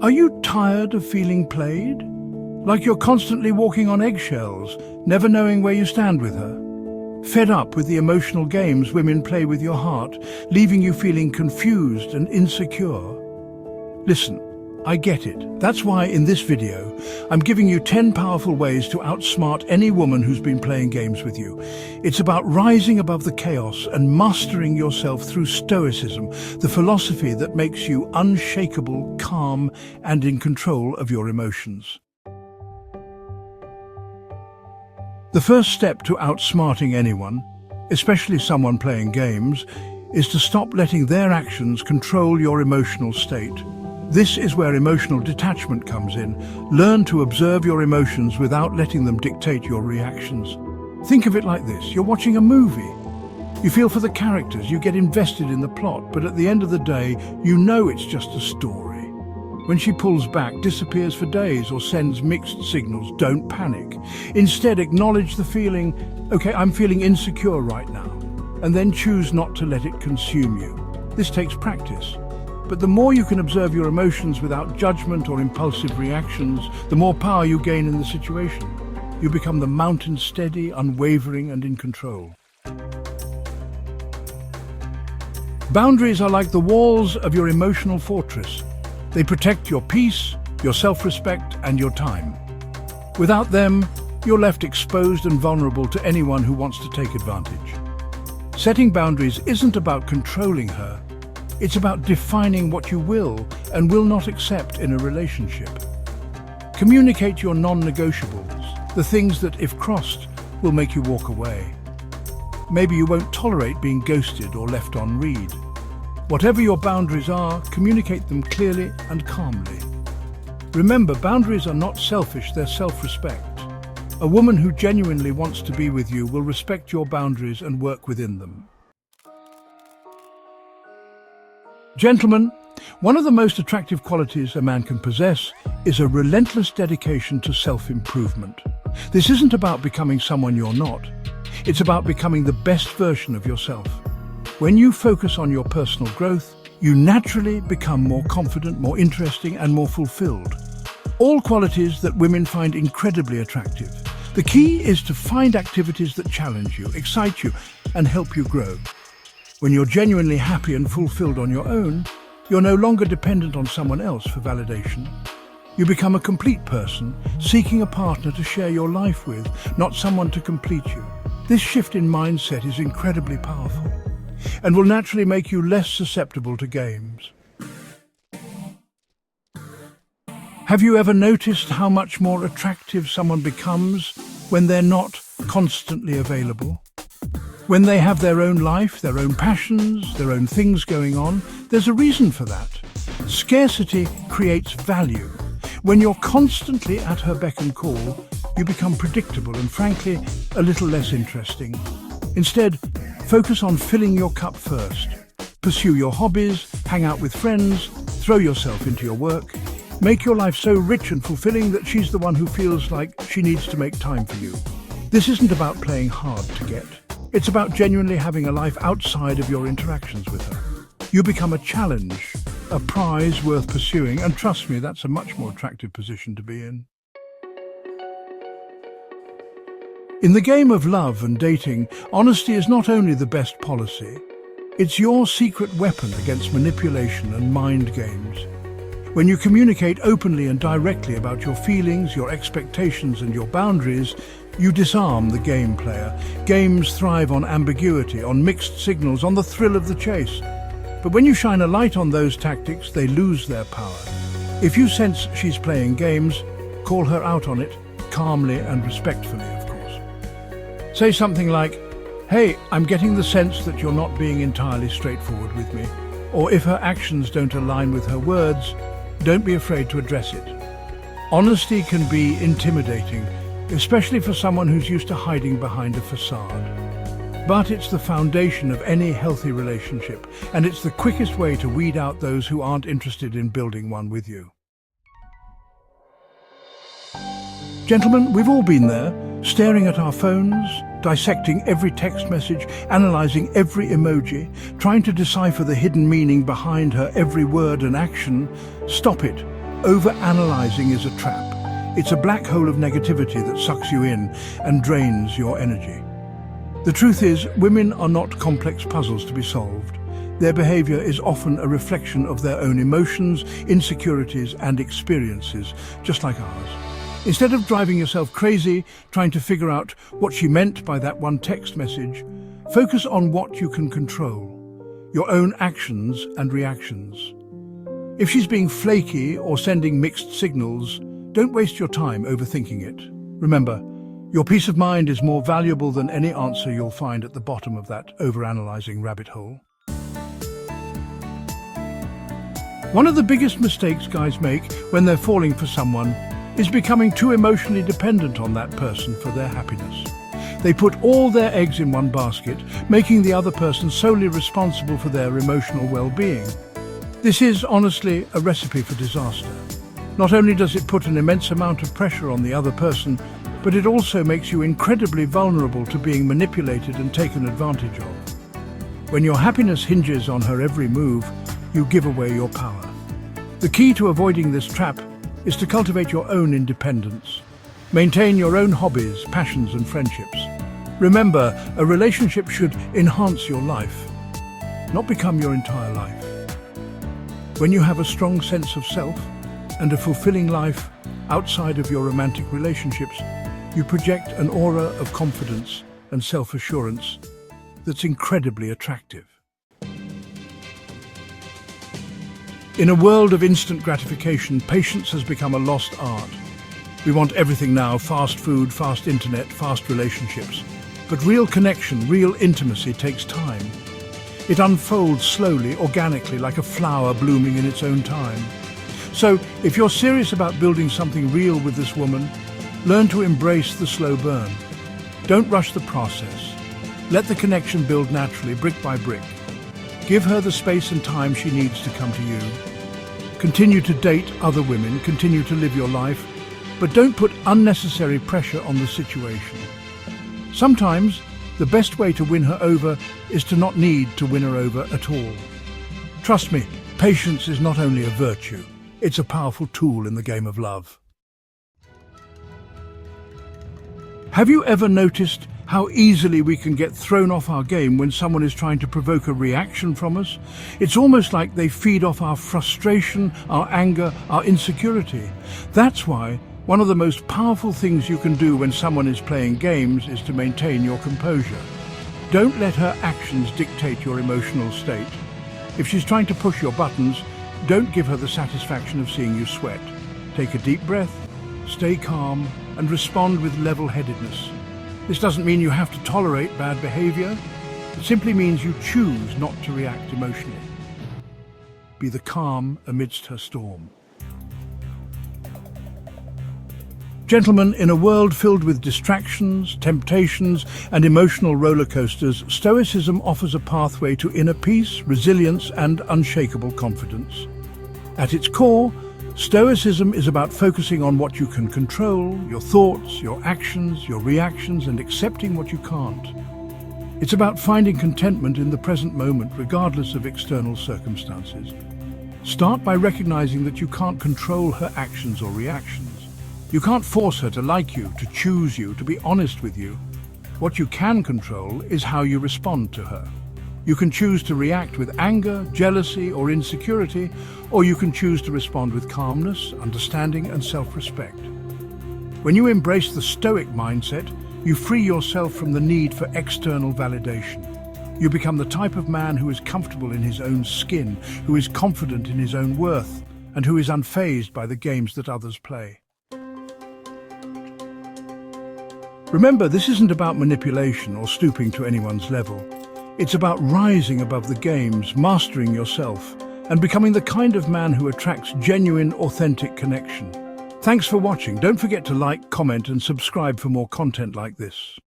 Are you tired of feeling played? Like you're constantly walking on eggshells, never knowing where you stand with her? Fed up with the emotional games women play with your heart, leaving you feeling confused and insecure? Listen, I get it. That's why in this video, I'm giving you 10 powerful ways to outsmart any woman who's been playing games with you. It's about rising above the chaos and mastering yourself through Stoicism, the philosophy that makes you unshakable, calm, and in control of your emotions. The first step to outsmarting anyone, especially someone playing games, is to stop letting their actions control your emotional state. This is where emotional detachment comes in. Learn to observe your emotions without letting them dictate your reactions. Think of it like this: you're watching a movie. You feel for the characters, you get invested in the plot, but at the end of the day, you know it's just a story. When she pulls back, disappears for days, or sends mixed signals, don't panic. Instead, acknowledge the feeling, okay, I'm feeling insecure right now, and then choose not to let it consume you. This takes practice. But the more you can observe your emotions without judgment or impulsive reactions, the more power you gain in the situation. You become the mountain steady, unwavering, and in control. Boundaries are like the walls of your emotional fortress. They protect your peace, your self-respect, and your time. Without them, you're left exposed and vulnerable to anyone who wants to take advantage. Setting boundaries isn't about controlling her. It's about defining what you will and will not accept in a relationship. Communicate your non-negotiables, the things that, if crossed, will make you walk away. Maybe you won't tolerate being ghosted or left on read. Whatever your boundaries are, communicate them clearly and calmly. Remember, boundaries are not selfish, they're self-respect. A woman who genuinely wants to be with you will respect your boundaries and work within them. Gentlemen, one of the most attractive qualities a man can possess is a relentless dedication to self-improvement. This isn't about becoming someone you're not. It's about becoming the best version of yourself. When you focus on your personal growth, you naturally become more confident, more interesting, and more fulfilled. All qualities that women find incredibly attractive. The key is to find activities that challenge you, excite you, and help you grow. When you're genuinely happy and fulfilled on your own, you're no longer dependent on someone else for validation. You become a complete person, seeking a partner to share your life with, not someone to complete you. This shift in mindset is incredibly powerful and will naturally make you less susceptible to games. Have you ever noticed how much more attractive someone becomes when they're not constantly available? When they have their own life, their own passions, their own things going on, there's a reason for that. Scarcity creates value. When you're constantly at her beck and call, you become predictable and, frankly, a little less interesting. Instead, focus on filling your cup first. Pursue your hobbies, hang out with friends, throw yourself into your work. Make your life so rich and fulfilling that she's the one who feels like she needs to make time for you. This isn't about playing hard to get. It's about genuinely having a life outside of your interactions with her. You become a challenge, a prize worth pursuing, and trust me, that's a much more attractive position to be in. In the game of love and dating, honesty is not only the best policy, it's your secret weapon against manipulation and mind games. When you communicate openly and directly about your feelings, your expectations, and your boundaries, you disarm the game player. Games thrive on ambiguity, on mixed signals, on the thrill of the chase. But when you shine a light on those tactics, they lose their power. If you sense she's playing games, call her out on it, calmly and respectfully, of course. Say something like, "Hey, I'm getting the sense that you're not being entirely straightforward with me." Or if her actions don't align with her words, don't be afraid to address it. Honesty can be intimidating, especially for someone who's used to hiding behind a facade. But it's the foundation of any healthy relationship, and it's the quickest way to weed out those who aren't interested in building one with you. Gentlemen, we've all been there, staring at our phones, dissecting every text message, analyzing every emoji, trying to decipher the hidden meaning behind her every word and action. Stop it. Overanalyzing is a trap. It's a black hole of negativity that sucks you in and drains your energy. The truth is, women are not complex puzzles to be solved. Their behavior is often a reflection of their own emotions, insecurities, and experiences, just like ours. Instead of driving yourself crazy, trying to figure out what she meant by that one text message, focus on what you can control, your own actions and reactions. If she's being flaky or sending mixed signals, don't waste your time overthinking it. Remember, your peace of mind is more valuable than any answer you'll find at the bottom of that overanalyzing rabbit hole. One of the biggest mistakes guys make when they're falling for someone is becoming too emotionally dependent on that person for their happiness. They put all their eggs in one basket, making the other person solely responsible for their emotional well-being. This is, honestly, a recipe for disaster. Not only does it put an immense amount of pressure on the other person, but it also makes you incredibly vulnerable to being manipulated and taken advantage of. When your happiness hinges on her every move, you give away your power. The key to avoiding this trap is to cultivate your own independence. Maintain your own hobbies, passions, and friendships. Remember, a relationship should enhance your life, not become your entire life. When you have a strong sense of self and a fulfilling life outside of your romantic relationships, you project an aura of confidence and self-assurance that's incredibly attractive. In a world of instant gratification, patience has become a lost art. We want everything now: fast food, fast internet, fast relationships. But real connection, real intimacy takes time. It unfolds slowly, organically, like a flower blooming in its own time. So, if you're serious about building something real with this woman, learn to embrace the slow burn. Don't rush the process. Let the connection build naturally, brick by brick. Give her the space and time she needs to come to you. Continue to date other women, continue to live your life, but don't put unnecessary pressure on the situation. Sometimes, the best way to win her over is to not need to win her over at all. Trust me, patience is not only a virtue, it's a powerful tool in the game of love. Have you ever noticed how easily we can get thrown off our game when someone is trying to provoke a reaction from us? It's almost like they feed off our frustration, our anger, our insecurity. That's why one of the most powerful things you can do when someone is playing games is to maintain your composure. Don't let her actions dictate your emotional state. If she's trying to push your buttons, don't give her the satisfaction of seeing you sweat. Take a deep breath, stay calm, and respond with level-headedness. This doesn't mean you have to tolerate bad behavior. It simply means you choose not to react emotionally. Be the calm amidst her storm. Gentlemen, in a world filled with distractions, temptations, and emotional roller coasters, Stoicism offers a pathway to inner peace, resilience, and unshakable confidence. At its core, Stoicism is about focusing on what you can control, your thoughts, your actions, your reactions, and accepting what you can't. It's about finding contentment in the present moment, regardless of external circumstances. Start by recognizing that you can't control her actions or reactions. You can't force her to like you, to choose you, to be honest with you. What you can control is how you respond to her. You can choose to react with anger, jealousy, or insecurity, or you can choose to respond with calmness, understanding, and self-respect. When you embrace the Stoic mindset, you free yourself from the need for external validation. You become the type of man who is comfortable in his own skin, who is confident in his own worth, and who is unfazed by the games that others play. Remember, this isn't about manipulation or stooping to anyone's level. It's about rising above the games, mastering yourself, and becoming the kind of man who attracts genuine, authentic connection. Thanks for watching. Don't forget to like, comment, and subscribe for more content like this.